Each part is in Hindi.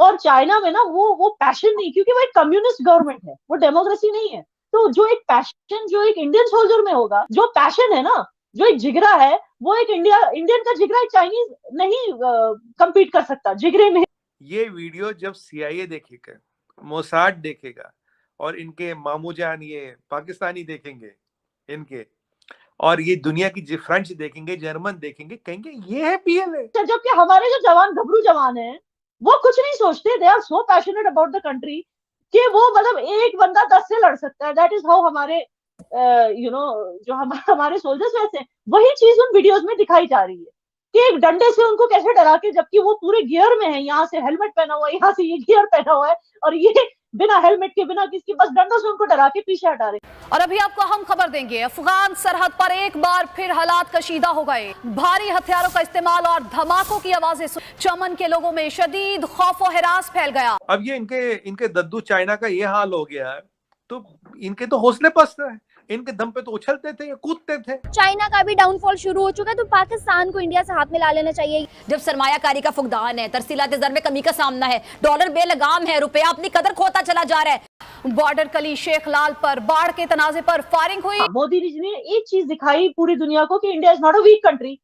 और चाइना में ना वो पैशन नहीं, क्योंकि वो एक कम्युनिस्ट गवर्नमेंट है, वो डेमोक्रेसी नहीं है। तो जो एक पैशन जो एक इंडियन सोल्जर में होगा, जो पैशन है ना, जो एक जिगरा है, वो एक इंडियन का जिगरा एक चाइनीज नहीं compete कर सकता जिगरे में। ये वीडियो जब सीआईए देखेगा, मोसाद देखेगा, और इनके मामू जान ये पाकिस्तानी देखेंगे इनके, और ये दुनिया की फ्रेंच देखेंगे, जर्मन देखेंगे, कहेंगे ये है पीएलए। जबकि हमारे जो जवान घबरू जवान हैं, वो कुछ नहीं सोचते, they are so passionate about the country कि वो मतलब एक बंदा 10 से लड़ सकता है। दैट इज हाउ हमारे जो हमारे सोल्जर्स वैसे हैं। वही चीज उन वीडियोस में दिखाई जा रही है कि एक डंडे से उनको कैसे डरा के, जबकि वो पूरे गियर में है, यहाँ से हेलमेट पहना हुआ है, यहाँ से ये गियर पहना हुआ है, और ये बिना हेलमेट के बिना किसके, बस डंडों से उनको डरा के पीछे हटा रहे। और अभी आपको हम खबर देंगे, अफगान सरहद पर एक बार फिर हालात कशीदा हो गए। भारी हथियारों का इस्तेमाल और धमाकों की आवाजें सुन चमन के लोगों में शदीद खौफ और हिरास फैल गया। अब ये इनके दद्दू चाइना का ये हाल हो गया है, तो इनके तो हौसले पस्त है, इनके दम पे तो उछलते थे, कूदते थे। चाइना का भी डाउनफॉल शुरू हो चुका है, तो पाकिस्तान को इंडिया से हाथ मिला लेना चाहिए। जब सरमायाकारी का फुकदान है, तरसीलात ज़र में कमी का सामना है, डॉलर बेलगाम है, रुपया अपनी कदर खोता चला जा रहा है। बॉर्डर कली शेख लाल पर बाढ़ के तनाजे पर फायरिंग हुई। मोदी जी ने एक चीज दिखाई पूरी दुनिया को कि India is not a weak country,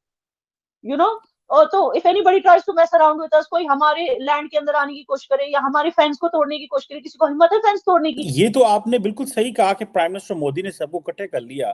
you know. और तो if anybody tries to mess around with us, कोई हमारे लैंड के अंदर आने की कोशिश करे या हमारे फेंस को तोड़ने की कोशिश करे, किसी को हिम्मत है फेंस तोड़ने की। ये तो आपने बिल्कुल सही कहा कि प्राइम मिनिस्टर मोदी ने सबको इकट्ठे कर लिया।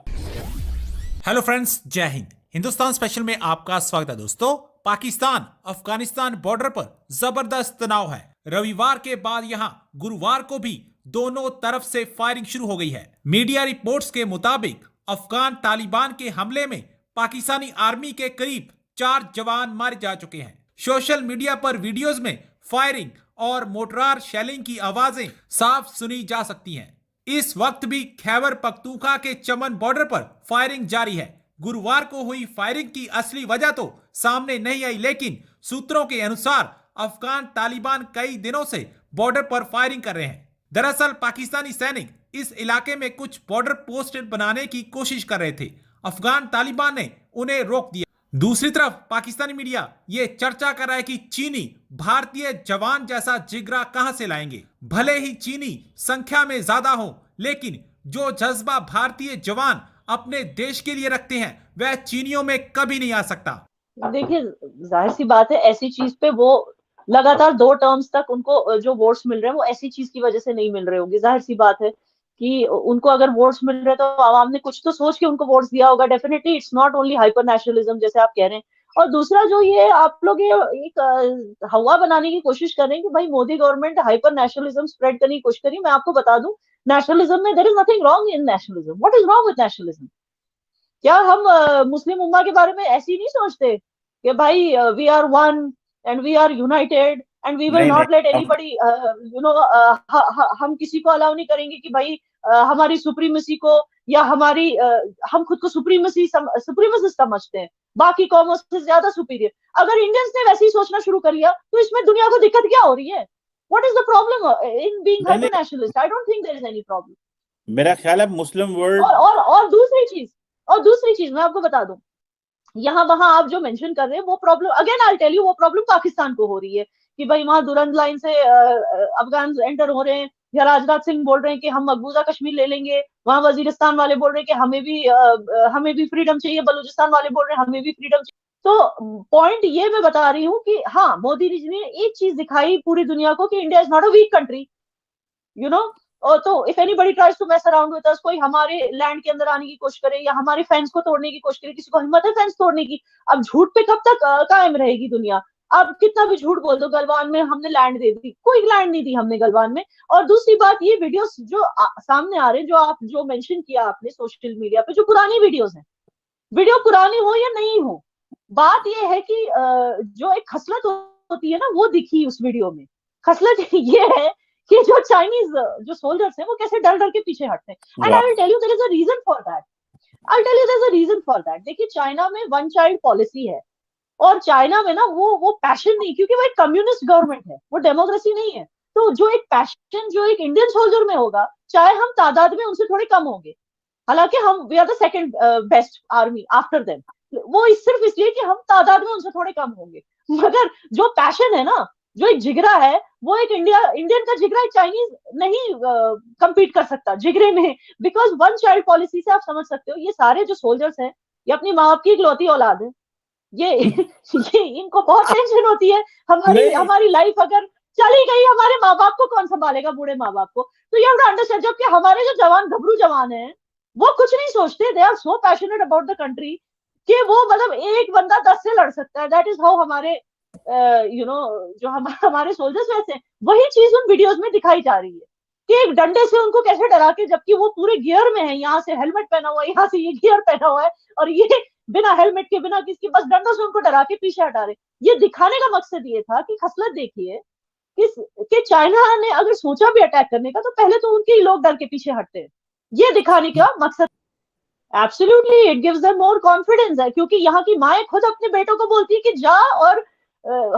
हेलो फ्रेंड्स, जय हिंद। हिंदुस्तान स्पेशल में आपका स्वागत है दोस्तों। पाकिस्तान अफगानिस्तान बॉर्डर पर जबरदस्त तनाव है। रविवार के बाद यहां गुरुवार को भी दोनों तरफ से फायरिंग शुरू हो गई है। मीडिया रिपोर्ट्स के मुताबिक अफगान तालिबान के हमले में पाकिस्तानी आर्मी के करीब 4 जवान मारे जा चुके हैं। सोशल मीडिया पर वीडियोस में फायरिंग और मोर्टार शेलिंग की आवाजें साफ सुनी जा सकती हैं। इस वक्त भी खैबर पख्तूनख्वा के चमन बॉर्डर पर फायरिंग जारी है। गुरुवार को हुई फायरिंग की असली वजह तो सामने नहीं आई, लेकिन सूत्रों के अनुसार अफगान तालिबान कई दिनों से बॉर्डर पर फायरिंग कर रहे हैं। दरअसल पाकिस्तानी सैनिक इस इलाके में कुछ बॉर्डर पोस्ट बनाने की कोशिश कर रहे थे। अफगान तालिबान ने उन्हें रोक दिया। दूसरी तरफ पाकिस्तानी मीडिया ये चर्चा कर रहा है कि चीनी भारतीय जवान जैसा जिगरा कहां से लाएंगे। भले ही चीनी संख्या में ज्यादा हो, लेकिन जो जज्बा भारतीय जवान अपने देश के लिए रखते हैं वह चीनियों में कभी नहीं आ सकता। देखिए, जाहिर सी बात है, ऐसी चीज पे वो लगातार 2 टर्म्स तक उनको जो वोट्स मिल रहे हैं वो ऐसी चीज की वजह से नहीं मिल रहे होंगे। जाहिर सी बात है कि उनको अगर वोट्स मिल रहे हैं तो आवाम ने कुछ तो सोच के उनको वोट्स दिया होगा। Definitely it's not only hyper nationalism जैसे आप कह रहे हैं। और दूसरा जो ये आप लोग ये एक हवा बनाने की कोशिश कर रहे हैं कि भाई Modi government hyper nationalism spread करने की कोशिश करी। मैं आपको बता दूं, नेशनलिज्म में there is nothing wrong in nationalism. What is wrong with nationalism? क्या हम मुस्लिम उम्मा के बारे में ऐसी नहीं सोचते कि भाई we are one and we are united and we will not let anybody हम किसी को अलाउ नहीं करेंगे कि भाई हमारी सुप्रीमेसी को या हमारी हम खुद को सुप्रीमेसिस्ट समझते हैं, बाकी कौमों से ज्यादा सुपीरियर। अगर इंडियंस ने वैसे ही सोचना शुरू कर लिया तो इसमें दुनिया को दिक्कत क्या हो रही है? What is the problem in being hyper nationalist? I don't think there is any problem. मेरा ख्याल है मुस्लिम वर्ल्ड और दूसरी चीज मैं आपको बता दूं, यहाँ वहां आप जो मेंशन कर रहे हैं वो problem, again I tell you, वो प्रॉब्लम पाकिस्तान को हो रही है कि भाई वहां दुरंद लाइन से अफगान एंटर हो रहे हैं, या राजनाथ सिंह बोल रहे हैं कि हम मकबूजा कश्मीर ले लेंगे, वहां वजीरिस्तान वाले बोल रहे हैं कि हमें भी फ्रीडम चाहिए, बलूचिस्तान वाले बोल रहे हैं हमें भी फ्रीडम चाहिए। तो पॉइंट ये मैं बता रही हूँ कि हाँ, मोदी जी ने एक चीज दिखाई पूरी दुनिया को कि India is not a weak country, you know. और तो if anybody tries to mess around with us, कोई हमारे लैंड के अंदर आने की कोशिश करे या हमारे फेंस को तोड़ने की कोशिश करे, किसी को हिम्मत है फेंस तोड़ने की। अब झूठ पे कब तक कायम रहेगी दुनिया? अब कितना भी झूठ बोल दो, गलवान में हमने लैंड दे दी, कोई लैंड नहीं दी हमने गलवान में। और दूसरी बात, ये वीडियोस जो सामने आ रहे हैं, जो आप जो मेंशन किया आपने सोशल मीडिया पे, जो पुरानी वीडियोस हैं, वीडियो पुरानी हो या नहीं हो, बात ये है कि जो एक खसलत होती है ना, वो दिखी उस वीडियो में। खसलत ये है कि जो चाइनीज जो सोल्जर्स हैं वो कैसे डर डर के पीछे हटते हैं। And I will tell you there is a reason for that. I tell you there is a reason for that. देखिए, चाइना में 1 चाइल्ड पॉलिसी है, और चाइना में ना वो पैशन नहीं, क्योंकि वो एक कम्युनिस्ट गवर्नमेंट है, वो डेमोक्रेसी नहीं है। तो जो एक पैशन जो एक इंडियन सोल्जर में होगा, चाहे हम तादाद में उनसे थोड़े कम होंगे, हालांकि हम we are the second best army after them, वो सिर्फ इसलिए कि हम तादाद में उनसे थोड़े कम होंगे, मगर जो पैशन है ना, जो एक जिगरा है वो एक इंडियन का जिगरा एक चाइनीज नहीं compete कर सकता जिगरे में, बिकॉज वन चाइल्ड पॉलिसी से आप समझ सकते हो ये सारे जो सोल्जर्स हैं ये अपनी माँ बाप की इकलौती औलाद है। ये ये इनको बहुत टेंशन होती है नहीं। हमारी लाइफ अगर चली गई, हमारे माँ बाप को कौन संभालेगा, बूढ़े माँ बाप को। तो ये अपना अंडरस्टैंड, जबकि हमारे जो जवान घबरू जवान हैं वो कुछ नहीं सोचते, they are so passionate about the country कि वो मतलब एक बंदा 10 से लड़ सकता है। दैट इज हाउ हमारे जो हमारे सोल्जर्स वैसे हैं। वही चीज उन वीडियोस में दिखाई जा रही है कि एक डंडे से उनको कैसे डरा के, जबकि वो पूरे गियर में है, यहाँ से हेलमेट पहना हुआ है, यहाँ से ये गियर पहना हुआ है, और ये बिना हेलमेट के बिना किसके बस डंडों से उनको डरा के पीछे हटा रहे। ये दिखाने का मकसद ये था कि खसलत देखिए कि चाइना ने अगर सोचा भी अटैक करने का तो पहले तो उनके ही लोग डर के पीछे हटते हैं। ये दिखाने का मकसद absolutely it gives them more confidence है, क्योंकि यहाँ की माएं खुद अपने बेटों को बोलती है कि जा और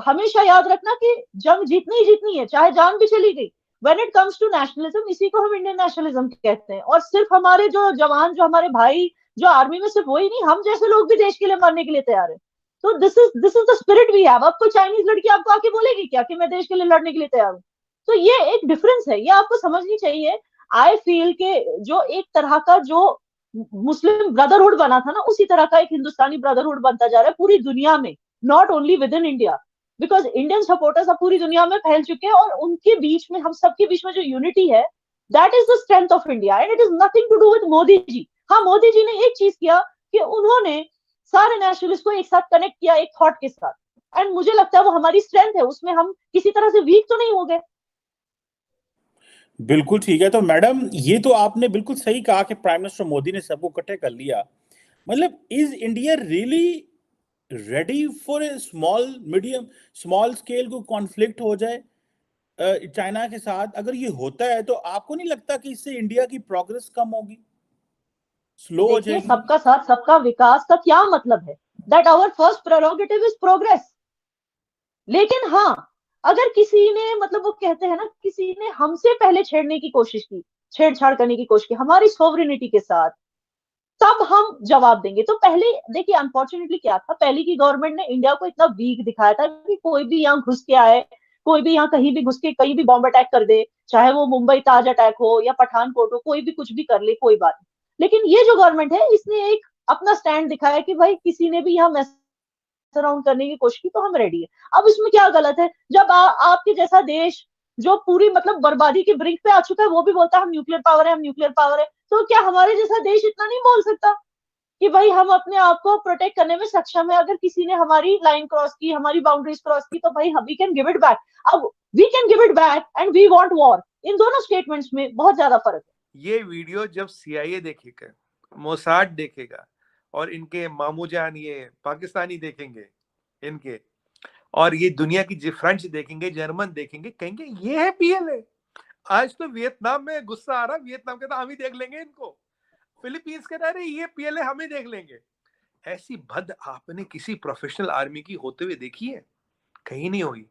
हमेशा याद रखना कि जंग जीतनी ही जीतनी है, चाहे जान भी चली गई। When it comes to nationalism, इसी को हम इंडियन नेशनलिज्म कहते हैं। और सिर्फ हमारे जो जवान, जो हमारे भाई जो आर्मी में, सिर्फ वही नहीं, हम जैसे लोग भी देश के लिए मरने के लिए तैयार है। तो this is the spirit we have. अब कोई चाइनीज लड़की आपको आके बोलेगी क्या कि मैं देश के लिए लड़ने के लिए तैयार हूँ? तो ये एक डिफरेंस है, ये आपको समझनी चाहिए। आई फील के जो एक तरह का जो मुस्लिम ब्रदरहुड बना था ना, उसी तरह का एक हिंदुस्तानी ब्रदरहुड बनता जा रहा है पूरी दुनिया में, not only with in India, because Indian supporters अब पूरी दुनिया में फैल चुके हैं। और उनके बीच में, हम सबके बीच में जो यूनिटी है, that is the strength of India and it is nothing to do with Modi ji. हाँ, मोदी जी ने एक चीज किया कि उन्होंने सारे नेशनलिस्ट को एक साथ कनेक्ट किया एक थॉट के साथ, एंड मुझे लगता है वो हमारी स्ट्रेंथ है, उसमें हम किसी तरह से वीक तो नहीं हो गए। बिल्कुल ठीक है। तो मैडम, ये तो आपने बिल्कुल सही कहा कि प्राइम मिनिस्टर मोदी ने सबको इकट्ठे कर लिया। मतलब is India really ready for a small scale को कॉन्फ्लिक्ट हो जाए चाइना के साथ? अगर ये होता है तो आपको नहीं लगता कि इससे इंडिया की प्रोग्रेस कम होगी, स्लो हो देखिए, जाएगी? सबका साथ सबका विकास का क्या मतलब है? That our first prerogative is progress. लेकिन हाँ, अगर किसी ने, मतलब वो कहते हैं ना, किसी ने हमसे पहले छेड़ने की कोशिश की, छेड़छाड़ करने की कोशिश की हमारी सोवरेनिटी के साथ, तब हम जवाब देंगे। तो पहले देखिए, अनफॉर्चुनेटली क्या था, पहले की गवर्नमेंट ने इंडिया को इतना वीक दिखाया था कि कोई भी यहाँ घुस के आए, कोई भी यहाँ कहीं भी घुस के कहीं भी बॉम्ब अटैक कर दे, चाहे वो मुंबई ताज अटैक हो या पठानकोट हो, कोई भी कुछ भी कर ले, कोई बात नहीं। लेकिन ये जो गवर्नमेंट है, इसने एक अपना स्टैंड दिखाया कि भाई किसी ने भी यहाँ मैस अराउंड करने की कोशिश की तो हम रेडी है। अब इसमें क्या गलत है जब आपके जैसा देश जो पूरी मतलब बर्बादी के ब्रिंक पे आ चुका है, वो भी बोलता है हम न्यूक्लियर पावर है, हम न्यूक्लियर पावर है। तो क्या हमारे जैसा देश इतना नहीं बोल सकता कि भाई हम अपने आप को प्रोटेक्ट करने में सक्षम है? अगर किसी ने हमारी लाइन क्रॉस की, हमारी बाउंड्रीज क्रॉस की, तो भाई we can give it back. अब we can give it back and we want war, इन दोनों स्टेटमेंट्स में बहुत ज्यादा फर्क है। ये वीडियो जब सीआईए देखेगा, मोसाद देखेगा, और इनके मामू जान ये पाकिस्तानी देखेंगे इनके, और ये दुनिया की फ्रेंच देखेंगे, जर्मन देखेंगे, कहेंगे ये है पीएलए। आज तो वियतनाम में गुस्सा आ रहा, वियतनाम कहता हम ही देख लेंगे इनको, फिलीपींस कह रहे ये पीएलए हम ही देख लेंगे। ऐसी भद आपने किसी प्रोफेशनल आर्मी की होते हुए देखी है? कहीं नहीं हुई।